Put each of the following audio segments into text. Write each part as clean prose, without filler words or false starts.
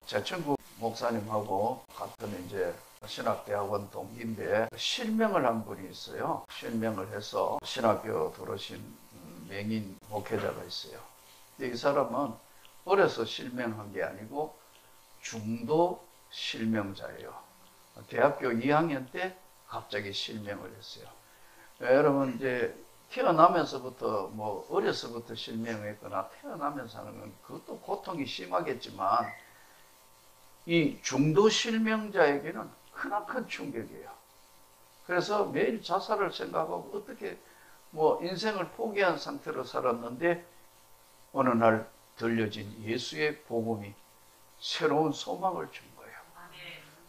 제 친구 목사님하고 같은 이제 신학대학원 동기인데 실명을 한 분이 있어요. 실명을 해서 신학교 들어오신 맹인 목회자가 있어요. 근데 이 사람은 어려서 실명한 게 아니고 중도 실명자예요. 대학교 2학년 때 갑자기 실명을 했어요. 여러분 이제 태어나면서부터 뭐 어려서부터 실명했거나 태어나면서 하는 건 그것도 고통이 심하겠지만 이 중도 실명자에게는 크나큰 충격이에요. 그래서 매일 자살을 생각하고 어떻게 뭐 인생을 포기한 상태로 살았는데 어느 날 들려진 예수의 복음이 새로운 소망을 준 거예요.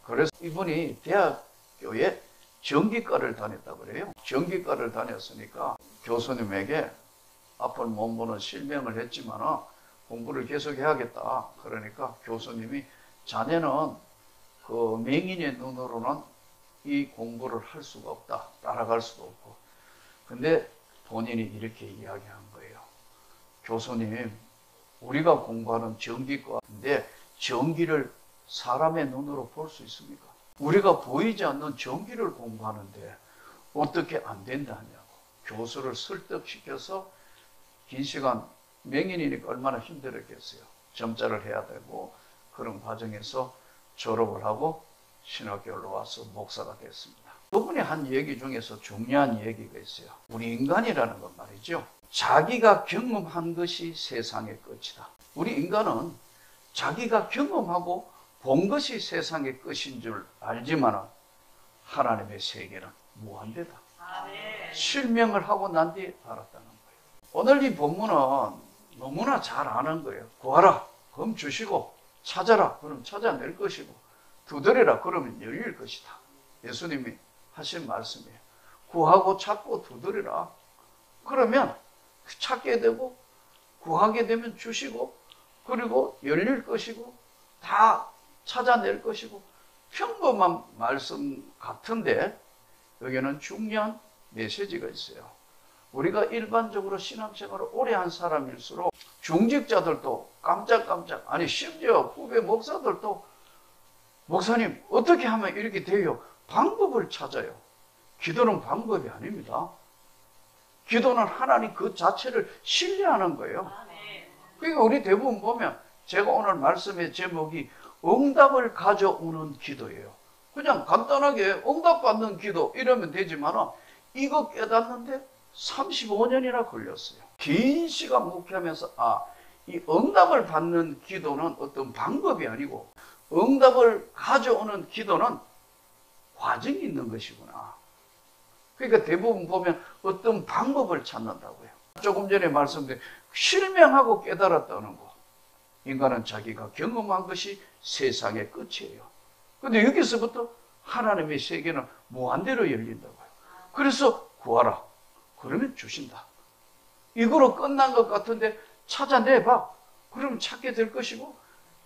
그래서 이분이 대학교에 전기과를 다녔다고 그래요. 전기과를 다녔으니까 교수님에게 앞을 못 보는 실명을 했지만 공부를 계속 해야겠다. 그러니까 교수님이 자네는 그 맹인의 눈으로는 이 공부를 할 수가 없다. 따라갈 수도 없고. 근데 본인이 이렇게 이야기한 거예요. 교수님, 우리가 공부하는 전기과인데 전기를 사람의 눈으로 볼 수 있습니까? 우리가 보이지 않는 전기를 공부하는데 어떻게 안 된다냐고. 교수를 설득시켜서 긴 시간, 맹인이니까 얼마나 힘들었겠어요. 점자를 해야 되고 그런 과정에서 졸업을 하고 신학교로 와서 목사가 됐습니다. 그분이 한 얘기 중에서 중요한 얘기가 있어요. 우리 인간이라는 건 말이죠. 자기가 경험한 것이 세상의 끝이다. 우리 인간은 자기가 경험하고 본 것이 세상의 끝인 줄 알지만 하나님의 세계는 무한대다. 실명을 하고 난 뒤에 알았다는 거예요. 오늘 이 본문은 너무나 잘 아는 거예요. 구하라, 그럼 주시고, 찾아라, 그럼 찾아낼 것이고, 두드려라, 그러면 열릴 것이다. 예수님이 하신 말씀이에요. 구하고 찾고 두드려라. 그러면 찾게 되고 구하게 되면 주시고 그리고 열릴 것이고 다 찾아낼 것이고 평범한 말씀 같은데 여기는 중요한 메시지가 있어요. 우리가 일반적으로 신앙생활을 오래 한 사람일수록 중직자들도 깜짝깜짝 아니 심지어 후배 목사들도 목사님 어떻게 하면 이렇게 돼요? 방법을 찾아요. 기도는 방법이 아닙니다. 기도는 하나님 그 자체를 신뢰하는 거예요. 그러니까 우리 대부분 보면 제가 오늘 말씀의 제목이 응답을 가져오는 기도예요. 그냥 간단하게 응답받는 기도 이러면 되지만 이거 깨닫는데 35년이나 걸렸어요. 긴 시간 목회하면서 이 응답을 받는 기도는 어떤 방법이 아니고 응답을 가져오는 기도는 과정이 있는 것이구나. 그러니까 대부분 보면 어떤 방법을 찾는다고요. 조금 전에 말씀드린 실명하고 깨달았다는 거. 인간은 자기가 경험한 것이 세상의 끝이에요. 그런데 여기서부터 하나님의 세계는 무한대로 열린다고요. 그래서 구하라. 그러면 주신다. 이거로 끝난 것 같은데 찾아내봐. 그러면 찾게 될 것이고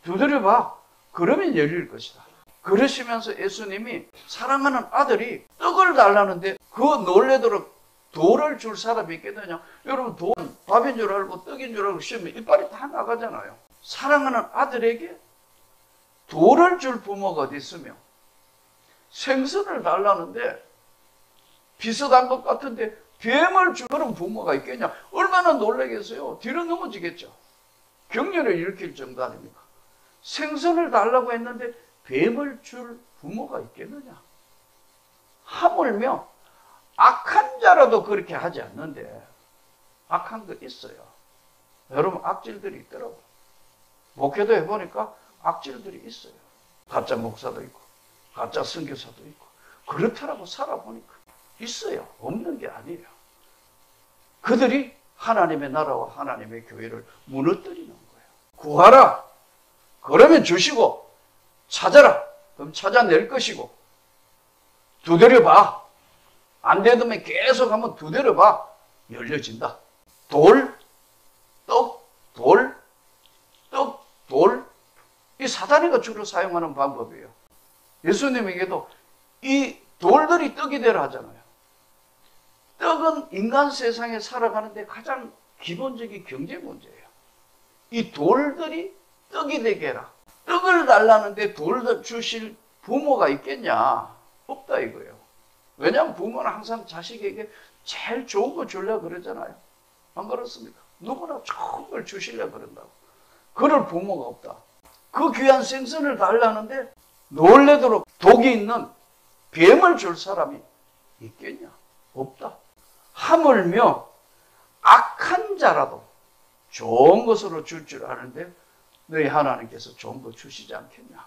두드려봐. 그러면 열릴 것이다. 그러시면서 예수님이 사랑하는 아들이 떡을 달라는데 그거 놀래도록 돌을 줄 사람이 있겠느냐? 여러분 돈 밥인 줄 알고 떡인 줄 알고 씹으면 이빨이 다 나가잖아요. 사랑하는 아들에게 돌을 줄 부모가 어디 있으며 생선을 달라는데 비슷한 것 같은데 뱀을 줄 그런 부모가 있겠냐? 얼마나 놀라겠어요? 뒤로 넘어지겠죠. 경련을 일으킬 정도 아닙니까? 생선을 달라고 했는데 뱀을 줄 부모가 있겠느냐? 하물며 악한 자라도 그렇게 하지 않는데 악한 거 있어요. 여러분 악질들이 있더라고요. 목회도 해보니까 악질들이 있어요. 가짜 목사도 있고 가짜 선교사도 있고 그렇더라고. 살아보니까 있어요. 없는 게 아니에요. 그들이 하나님의 나라와 하나님의 교회를 무너뜨리는 거예요. 구하라. 그러면 주시고 찾아라. 그럼 찾아낼 것이고 두드려봐. 안 되면 계속 한번 두드려봐. 열려진다. 돌, 떡, 돌, 떡, 돌. 이 사단이가 주로 사용하는 방법이에요. 예수님에게도 이 돌들이 떡이 되라 하잖아요. 떡은 인간 세상에 살아가는데 가장 기본적인 경제 문제예요. 이 돌들이 떡이 되게 해라. 떡 떡을 달라는데 돌을 주실 부모가 있겠냐? 없다 이거예요. 왜냐하면 부모는 항상 자식에게 제일 좋은 거 주려고 그러잖아요. 안 그렇습니까? 누구나 좋은 걸 주시려고 그런다고. 그럴 부모가 없다. 그 귀한 생선을 달라는데 놀래도록 독이 있는 뱀을 줄 사람이 있겠냐? 없다. 하물며 악한 자라도 좋은 것으로 줄 줄 아는데 너희 하나님께서 좋은 거 주시지 않겠냐?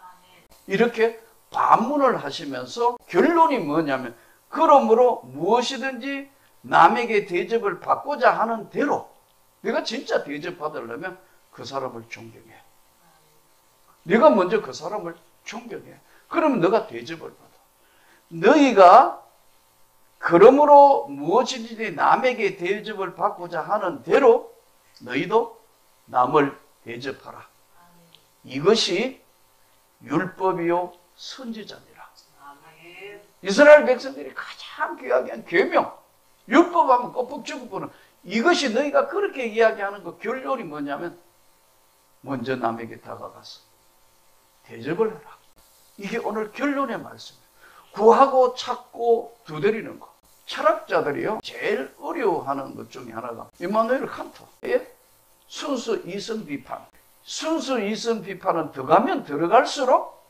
이렇게 반문을 하시면서 결론이 뭐냐면 그러므로 무엇이든지 남에게 대접을 받고자 하는 대로 내가 진짜 대접받으려면 그 사람을 존경해. 네가 먼저 그 사람을 존경해. 그러면 너가 대접을 받아. 너희가 그러므로 무엇이든지 남에게 대접을 받고자 하는 대로 너희도 남을 대접하라. 이것이 율법이요 선지자니라. 이스라엘 백성들이 가장 귀하게 한 계명, 율법하면 껍질 죽어보는 이것이 너희가 그렇게 이야기하는 그 결론이 뭐냐면 먼저 남에게 다가가서 대접을 해라. 이게 오늘 결론의 말씀이에요. 구하고 찾고 두드리는 거. 철학자들이요 제일 어려워하는 것 중에 하나가 임마누엘 칸트의 순수 이성 비판. 순수 이성 비판은 들어가면 들어갈수록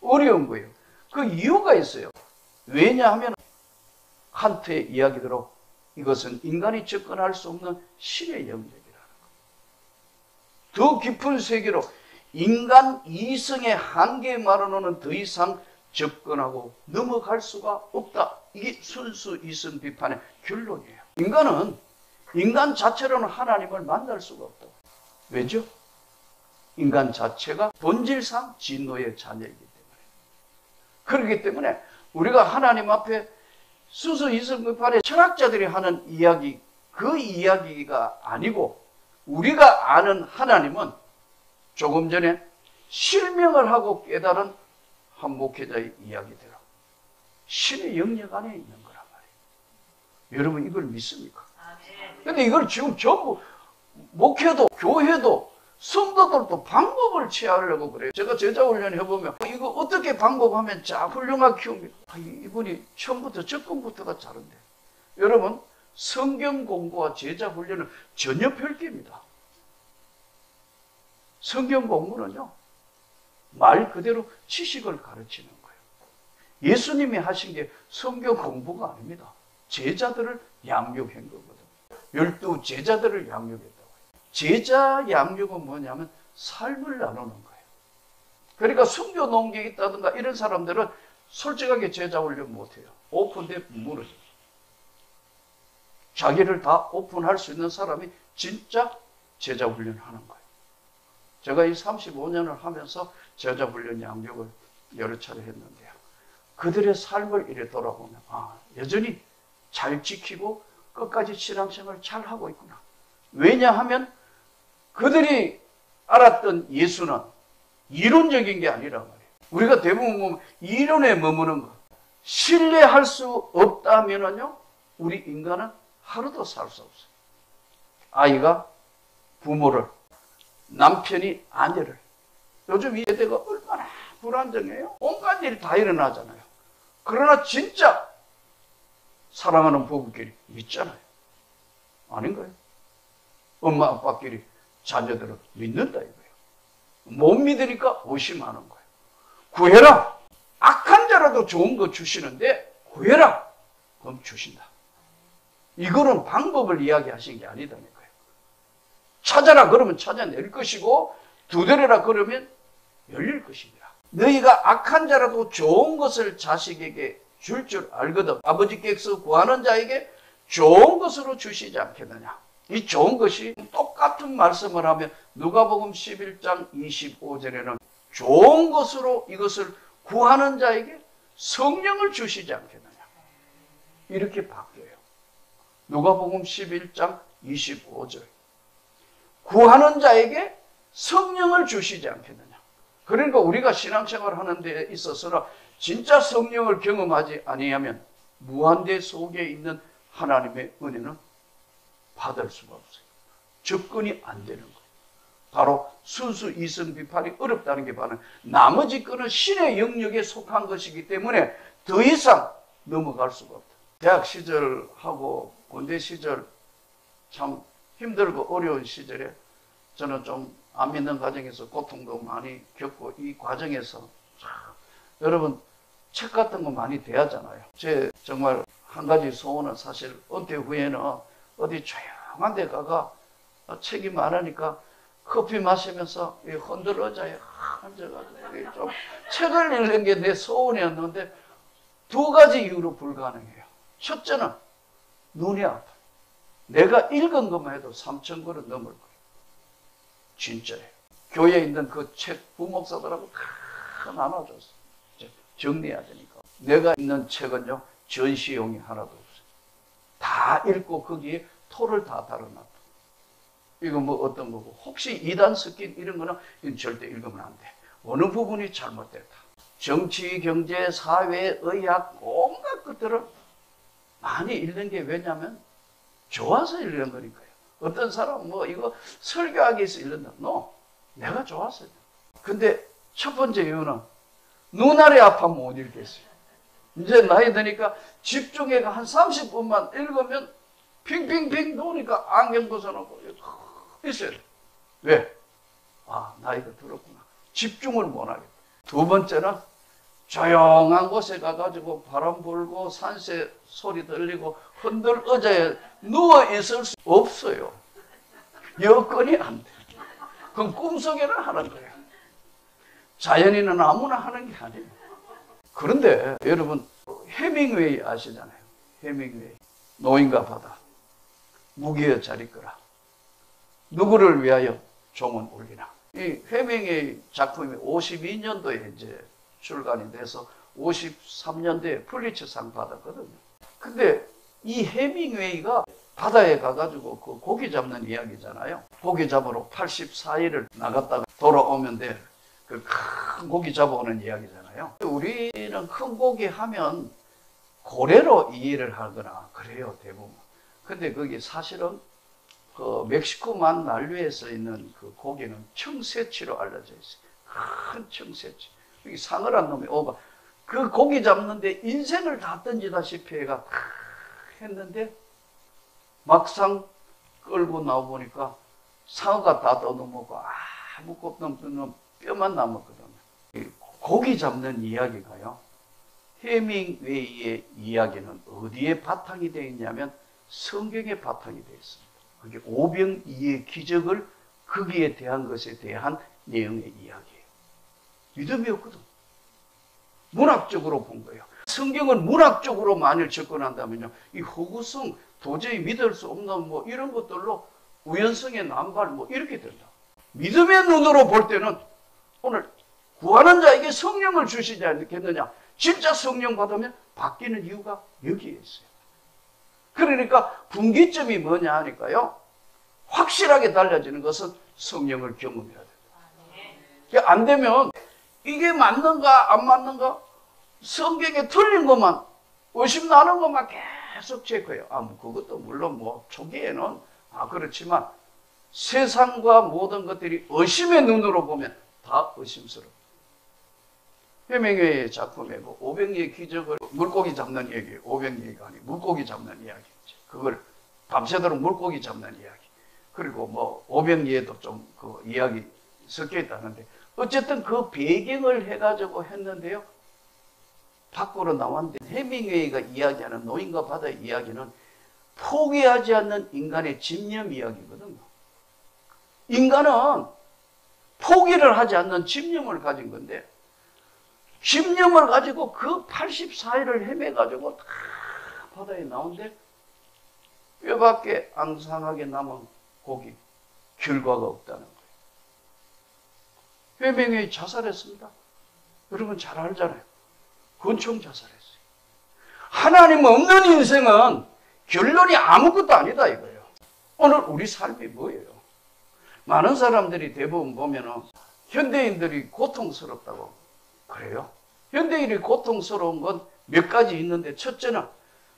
어려운 거예요. 그 이유가 있어요. 왜냐하면 칸트의 이야기대로 이것은 인간이 접근할 수 없는 신의 영역이라는 거예요. 더 깊은 세계로 인간 이성의 한계만으로는 더 이상 접근하고 넘어갈 수가 없다. 이게 순수 이성 비판의 결론이에요. 인간은 인간 자체로는 하나님을 만날 수가 없다. 왜죠? 인간 자체가 본질상 진노의 자녀이기 때문에. 그렇기 때문에 우리가 하나님 앞에 순수 이성 비판의 철학자들이 하는 이야기, 그 이야기가 아니고 우리가 아는 하나님은 조금 전에 실명을 하고 깨달은 한 목회자의 이야기대로 신의 영역 안에 있는 거란 말이에요. 여러분 이걸 믿습니까? 그런데 이걸 지금 전부 목회도 교회도 성도들도 방법을 취하려고 그래요. 제가 제자훈련 해보면 이거 어떻게 방법하면 자 훌륭하게 키웁니까? 이분이 처음부터 접근부터가 다른데 여러분 성경 공부와 제자훈련은 전혀 별개입니다. 성경 공부는요 말 그대로 지식을 가르치는 거예요. 예수님이 하신 게 성경 공부가 아닙니다. 제자들을 양육한 거거든요. 12 제자들을 양육했다고 해요. 제자 양육은 뭐냐면 삶을 나누는 거예요. 그러니까 순교 농객이 있다든가 이런 사람들은 솔직하게 제자 훈련 못해요. 오픈돼 무너져요. 자기를 다 오픈할 수 있는 사람이 진짜 제자 훈련하는 거예요. 제가 이 35년을 하면서 제자 훈련 양육을 여러 차례 했는데요. 그들의 삶을 이래 돌아보면 여전히 잘 지키고 끝까지 신앙생활을 잘 하고 있구나. 왜냐하면 그들이 알았던 예수는 이론적인 게 아니란 말이에요. 우리가 대부분 보면 이론에 머무는 것. 신뢰할 수 없다면요, 우리 인간은 하루도 살 수 없어요. 아이가 부모를, 남편이 아내를. 요즘 이 세대가 얼마나 불안정해요. 온갖 일이 다 일어나잖아요. 그러나 진짜 사랑하는 부부끼리 믿잖아요. 아닌가요? 엄마 아빠끼리 자녀들을 믿는다 이거예요. 못 믿으니까 의심하는 거예요. 구해라. 악한 자라도 좋은 거 주시는데 구해라. 그럼 주신다. 이거는 방법을 이야기하신 게 아니다는 거예요. 찾아라 그러면 찾아낼 것이고 두드려라 그러면 열릴 것입니다. 너희가 악한 자라도 좋은 것을 자식에게 줄 줄 알거든 아버지께서 구하는 자에게 좋은 것으로 주시지 않겠느냐. 이 좋은 것이 똑같은 말씀을 하면 누가복음 11장 25절에는 좋은 것으로 이것을 구하는 자에게 성령을 주시지 않겠느냐. 이렇게 바뀌어요. 누가복음 11장 25절. 구하는 자에게 성령을 주시지 않겠느냐. 그러니까 우리가 신앙생활을 하는 데 있어서는 진짜 성령을 경험하지 아니하면 무한대 속에 있는 하나님의 은혜는 받을 수가 없어요. 접근이 안 되는 거예요. 바로 순수 이성 비판이 어렵다는 게 바로 나머지 거는 신의 영역에 속한 것이기 때문에 더 이상 넘어갈 수가 없다. 대학 시절하고 군대 시절 참 힘들고 어려운 시절에 저는 좀 안 믿는 과정에서 고통도 많이 겪고 이 과정에서 여러분 책 같은 거 많이 대하잖아요. 제 정말 한 가지 소원은 사실 은퇴 후에는 어디 조용한 데 가가 책이 많으니까 커피 마시면서 흔들 의자에 앉아가지고 좀 책을 읽는 게 내 소원이었는데 두 가지 이유로 불가능해요. 첫째는 눈이 아파요. 내가 읽은 것만 해도 3,000권은 넘을 거예요. 진짜예요. 교회에 있는 그 책 부목사들하고 다 나눠줬어요. 정리해야 되니까. 내가 읽는 책은요, 전시용이 하나도 없어요. 다 읽고 거기에 토를 다 달아놨다. 이거 뭐 어떤 거고. 혹시 이단 섞인 이런 거는 이건 절대 읽으면 안 돼. 어느 부분이 잘못됐다. 정치, 경제, 사회, 의학, 온갖 것들을 많이 읽는 게 왜냐면 좋아서 읽는 거니까요. 어떤 사람은 뭐 이거 설교하기 위해서 읽는다. No. 내가 좋아서. 근데 첫 번째 이유는 눈알이 아파 못 읽겠어요. 이제 나이 드니까 집중해가 한 30분만 읽으면 핑핑핑 도니까 안경 벗어놓고 있어야 돼. 왜? 아, 나이가 들었구나. 집중을 못 하겠다. 두 번째는 조용한 곳에 가가지고 바람 불고 산새 소리 들리고 흔들 의자에 누워있을 수 없어요. 여건이 안 돼. 그건 꿈속에는 하는 거예요. 자연인은 아무나 하는 게 아니에요. 그런데 여러분 해밍웨이 아시잖아요. 해밍웨이. 노인과 바다. 무기여 자리거라. 누구를 위하여 종은 울리나. 이 해밍웨이 작품이 52년도에 이제 출간이 돼서 53년도에 풀리처상 받았거든요. 근데 이 해밍웨이가 바다에 가가지고 그 고기 잡는 이야기잖아요. 고기 잡으러 84일을 나갔다가 돌아오면 돼. 그 큰 고기 잡아오는 이야기잖아요. 우리는 큰 고기 하면 고래로 이해를 하거나 그래요, 대부분. 근데 그게 사실은 그 멕시코만 난류에서 있는 그 고기는 청새치로 알려져 있어요. 큰 청새치. 여기 상어란 놈이 오가 그 고기 잡는데 인생을 다 던지다시피 해가 했는데 막상 끌고 나와보니까 상어가 다 떠넘어고 아무것도 없는 뼈만 남았거든요. 고기 잡는 이야기가요. 해밍웨이의 이야기는 어디에 바탕이 되어 있냐면 성경에 바탕이 되어 있습니다. 그게 오병이의 기적을 거기에 대한 것에 대한 내용의 이야기예요. 믿음이 없거든. 문학적으로 본 거예요. 성경은 문학적으로 만일 접근한다면요, 이 허구성, 도저히 믿을 수 없는 뭐 이런 것들로 우연성의 남발 뭐 이렇게 된다. 믿음의 눈으로 볼 때는 오늘 구하는 자에게 성령을 주시지 않겠느냐. 진짜 성령 받으면 바뀌는 이유가 여기에 있어요. 그러니까 분기점이 뭐냐 하니까요, 확실하게 달라지는 것은 성령을 경험해야 된다. 안 되면 이게 맞는가 안 맞는가 성경에 틀린 것만 의심 나는 것만 계속 체크해요. 뭐 그것도 물론 뭐 초기에는 그렇지만 세상과 모든 것들이 의심의 눈으로 보면 다 의심스러워. 해밍웨이의 작품에 뭐 오병이의 기적을 물고기 잡는 얘기, 오병이가 아니고 물고기 잡는 이야기지. 그걸 밤새도록 물고기 잡는 이야기. 그리고 뭐 오병이에도 좀 그 이야기 섞여 있다는데 어쨌든 그 배경을 해가지고 했는데요. 밖으로 나왔는데 해밍웨이가 이야기하는 노인과 바다의 이야기는 포기하지 않는 인간의 집념 이야기거든요. 인간은 포기를 하지 않는 집념을 가진 건데 집념을 가지고 그 84일을 헤매가지고 다 바다에 나온데 뼈밖에 앙상하게 남은 고기, 결과가 없다는 거예요. 해밍웨이 자살했습니다. 여러분 잘 알잖아요. 권총 자살했어요. 하나님 없는 인생은 결론이 아무것도 아니다 이거예요. 오늘 우리 삶이 뭐예요? 많은 사람들이 대부분 보면은 현대인들이 고통스럽다고 그래요. 현대인이 고통스러운 건 몇 가지 있는데 첫째는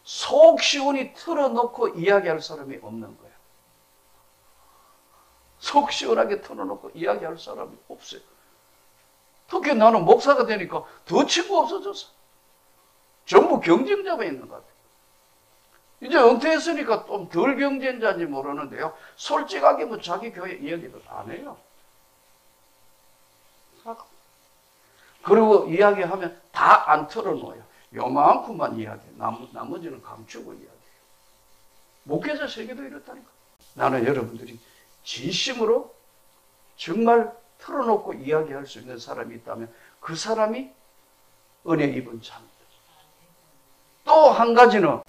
속 시원히 털어놓고 이야기할 사람이 없는 거예요. 속 시원하게 털어놓고 이야기할 사람이 없어요. 특히 나는 목사가 되니까 더 친구 없어졌어. 전부 경쟁자만 있는 것 같아요. 이제 은퇴했으니까 좀 덜 경쟁자인지 모르는데요. 솔직하게 뭐 자기 교회 이야기를 안 해요. 그리고 이야기하면 다 안 털어놓아요. 요만큼만 이야기해요. 나머지는 감추고 이야기해요. 목회자 세계도 이렇다니까. 나는 여러분들이 진심으로 정말 털어놓고 이야기할 수 있는 사람이 있다면 그 사람이 은혜 입은 자입니다. 또 한 가지는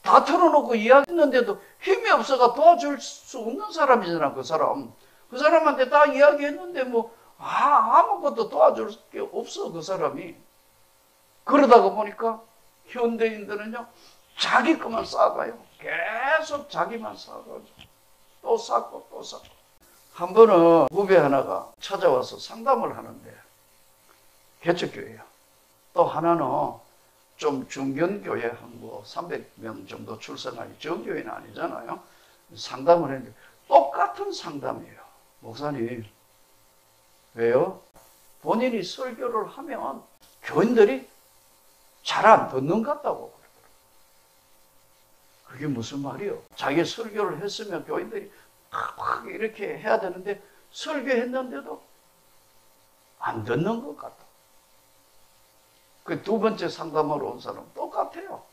다 털어놓고 이야기했는데도 힘이 없어가 도와줄 수 없는 사람이잖아. 그 사람. 그 사람한테 다 이야기했는데 뭐 아무것도 도와줄 게 없어. 그 사람이. 그러다가 보니까 현대인들은요 자기 것만 쌓아가요. 계속 자기만 쌓아가죠. 또 쌓고 또 쌓고. 한 번은 후배 하나가 찾아와서 상담을 하는데 개척교회야. 또 하나는 좀 중견교회 한 뭐 300명 정도 출석하니 정교회는 아니잖아요. 상담을 했는데 똑같은 상담이에요. 목사님 왜요? 본인이 설교를 하면 교인들이 잘 안 듣는 것 같다고 그러더라고요. 그게 무슨 말이요? 자기 설교를 했으면 교인들이 막 이렇게 해야 되는데 설교했는데도 안 듣는 것 같다. 그 두 번째 상담하러 온 사람 똑같아요.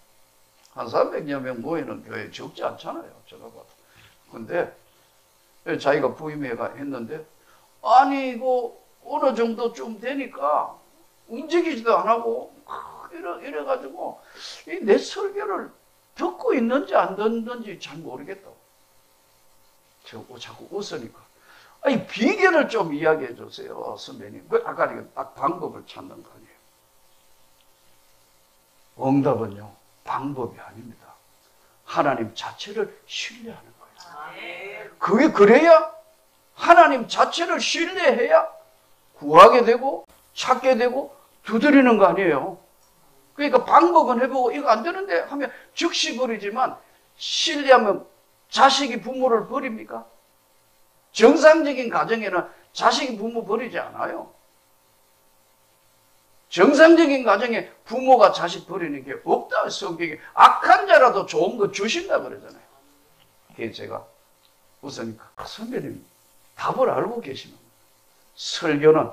한 300여 명 모이는 교회 적지 않잖아요. 제가 봐도. 근데 자기가 부임회가 했는데 아니 이거 어느 정도쯤 되니까 움직이지도 안 하고 이래가지고 내 설교를 듣고 있는지 안 듣는지 잘 모르겠다고. 제가 자꾸 웃으니까. 아니 비결을 좀 이야기해 주세요 선배님. 아까 딱 방법을 찾는 거 아니에요. 응답은요 방법이 아닙니다. 하나님 자체를 신뢰하는 거예요. 그게 그래야 하나님 자체를 신뢰해야 구하게 되고 찾게 되고 두드리는 거 아니에요. 그러니까 방법은 해보고 이거 안 되는데 하면 즉시 버리지만 신뢰하면 자식이 부모를 버립니까? 정상적인 가정에는 자식이 부모 버리지 않아요. 정상적인 가정에 부모가 자식 버리는 게 없다. 성경에 악한 자라도 좋은 거 주신다 그러잖아요. 그게 제가 웃으니까 선배님 답을 알고 계시는 거예요. 설교는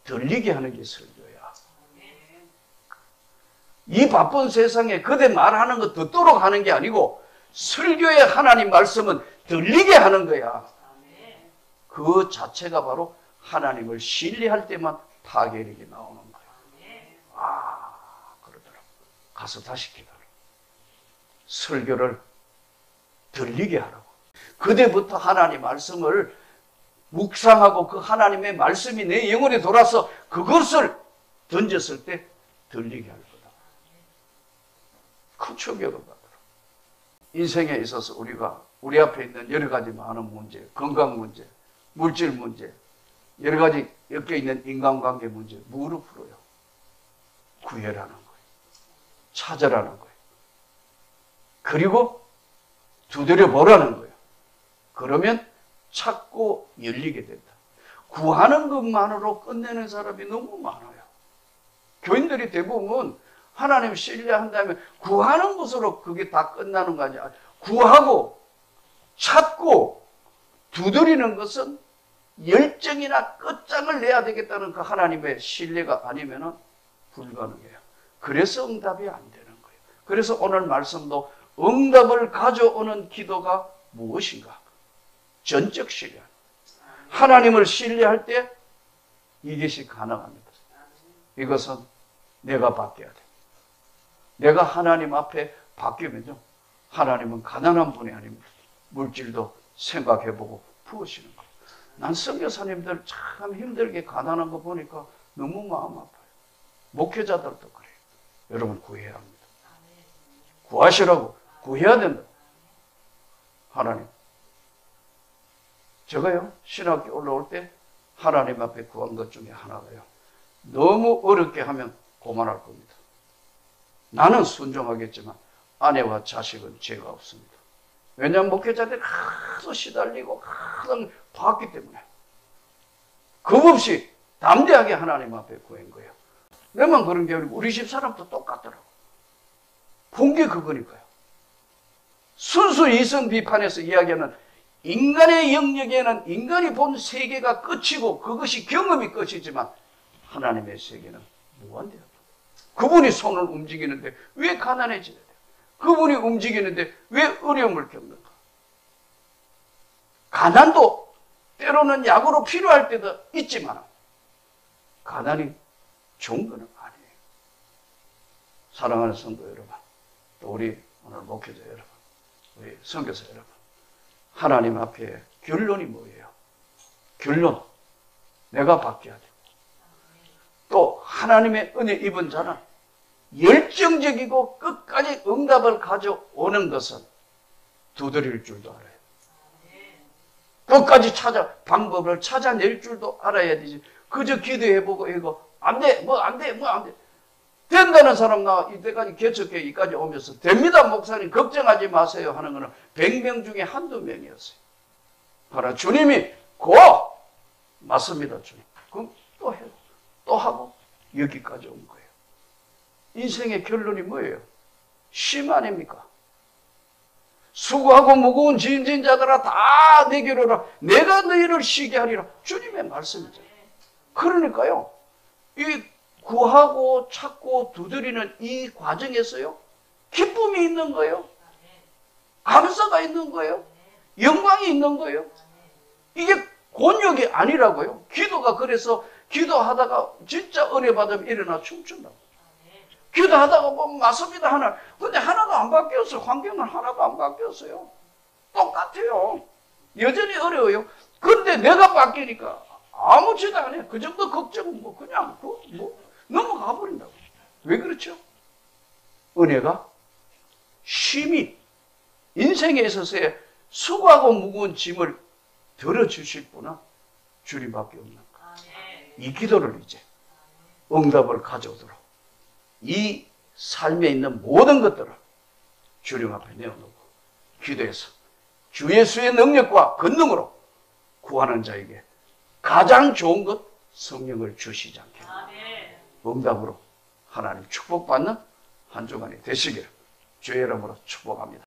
들리게 하는 게 설교야. 이 바쁜 세상에 그대 말하는 거 듣도록 하는 게 아니고 설교의 하나님 말씀은 들리게 하는 거야. 그 자체가 바로 하나님을 신뢰할 때만 타결력이 나오는 거야. 그러더라고. 가서 다시 기도하라. 설교를 들리게 하라고. 그때부터 하나님 말씀을 묵상하고 그 하나님의 말씀이 내 영혼에 돌아서 그것을 던졌을 때 들리게 할 거다. 큰 충격을 받더라. 인생에 있어서 우리가 우리 앞에 있는 여러 가지 많은 문제, 건강 문제, 물질 문제, 여러 가지 엮여 있는 인간관계 문제, 뭐로 풀어요? 구해라는 거예요. 찾아라는 거예요. 그리고 두드려 보라는 거예요. 그러면 찾고 열리게 된다. 구하는 것만으로 끝내는 사람이 너무 많아요. 교인들이 대부분 하나님 신뢰한다면 구하는 것으로 그게 다 끝나는 거 아니야. 구하고 찾고 두드리는 것은 열정이나 끝장을 내야 되겠다는 그 하나님의 신뢰가 아니면 불가능해요. 그래서 응답이 안 되는 거예요. 그래서 오늘 말씀도 응답을 가져오는 기도가 무엇인가? 전적 신뢰. 하나님을 신뢰할 때 이것이 가능합니다. 이것은 내가 바뀌어야 돼. 내가 하나님 앞에 바뀌면요. 하나님은 가난한 분이 아닙니다. 물질도 생각해보고 부으시는 거예요. 난 선교사님들 참 힘들게 가난한 거 보니까 너무 마음 아파요. 목회자들도 그래요. 여러분 구해야 합니다. 구하시라고 구해야 된다. 하나님. 제가요 신학교 올라올 때 하나님 앞에 구한 것 중에 하나가요. 너무 어렵게 하면 고만할 겁니다. 나는 순종하겠지만 아내와 자식은 죄가 없습니다. 왜냐하면 목회자들이 하도 시달리고 하도 봤기 때문에 겁없이 담대하게 하나님 앞에 구한 거예요. 내만 그런 게 아니고 우리 집 사람도 똑같더라고. 본 게 그거니까요. 순수 이성 비판에서 이야기하는 인간의 영역에는 인간이 본 세계가 끝이고 그것이 경험이 끝이지만 하나님의 세계는 무한대요. 그분이 손을 움직이는데 왜 가난해지냐? 그분이 움직이는데 왜 어려움을 겪는가? 가난도 때로는 약으로 필요할 때도 있지만 가난이 좋은 것은 아니에요. 사랑하는 성도 여러분, 또 우리 오늘 목회자 여러분, 우리 선교사 여러분, 하나님 앞에 결론이 뭐예요? 결론, 내가 바뀌어야 돼. 또 하나님의 은혜 입은 자는 열정적이고 끝까지 응답을 가져오는 것은 두드릴 줄도 알아요. 끝까지 방법을 찾아낼 줄도 알아야 되지. 그저 기도해보고 이거 안 돼, 뭐 안 돼, 뭐 안 돼. 된다는 사람 나 이때까지 개척교회까지 오면서 됩니다 목사님 걱정하지 마세요 하는 거는 100명 중에 한두 명이었어요. 바로 주님이 맞습니다 주님. 그럼 또 해요. 또 하고 여기까지 온 거예요. 인생의 결론이 뭐예요? 쉼 아닙니까? 수고하고 무거운 짐진 자들아 다 내게로 오라. 내가 너희를 쉬게 하리라. 주님의 말씀이죠. 그러니까요. 이 구하고 찾고 두드리는 이 과정에서요. 기쁨이 있는 거예요. 감사가 있는 거예요. 영광이 있는 거예요. 이게 곤욕이 아니라고요. 기도가 그래서 기도하다가 진짜 은혜 받으면 일어나 춤춘다고. 기도하다가 뭐 맞습니다 하나. 근데 하나도 안 바뀌었어요. 환경은 하나도 안 바뀌었어요. 똑같아요. 여전히 어려워요. 근데 내가 바뀌니까 아무지도 않아요. 그 정도 걱정은 뭐 그냥 넘어가 버린다고. 왜 그렇죠? 은혜가 쉼이 인생에 있어서의 수고하고 무거운 짐을 들어주실 분은 주님밖에 없는 거예요. 이 기도를 이제 응답을 가져오도록 이 삶에 있는 모든 것들을 주님 앞에 내어놓고 기도해서 주 예수의 능력과 권능으로 구하는 자에게 가장 좋은 것 성령을 주시지 않겠나. 응답으로 하나님 축복받는 한 주간이 되시기를 주의 이름으로 축복합니다.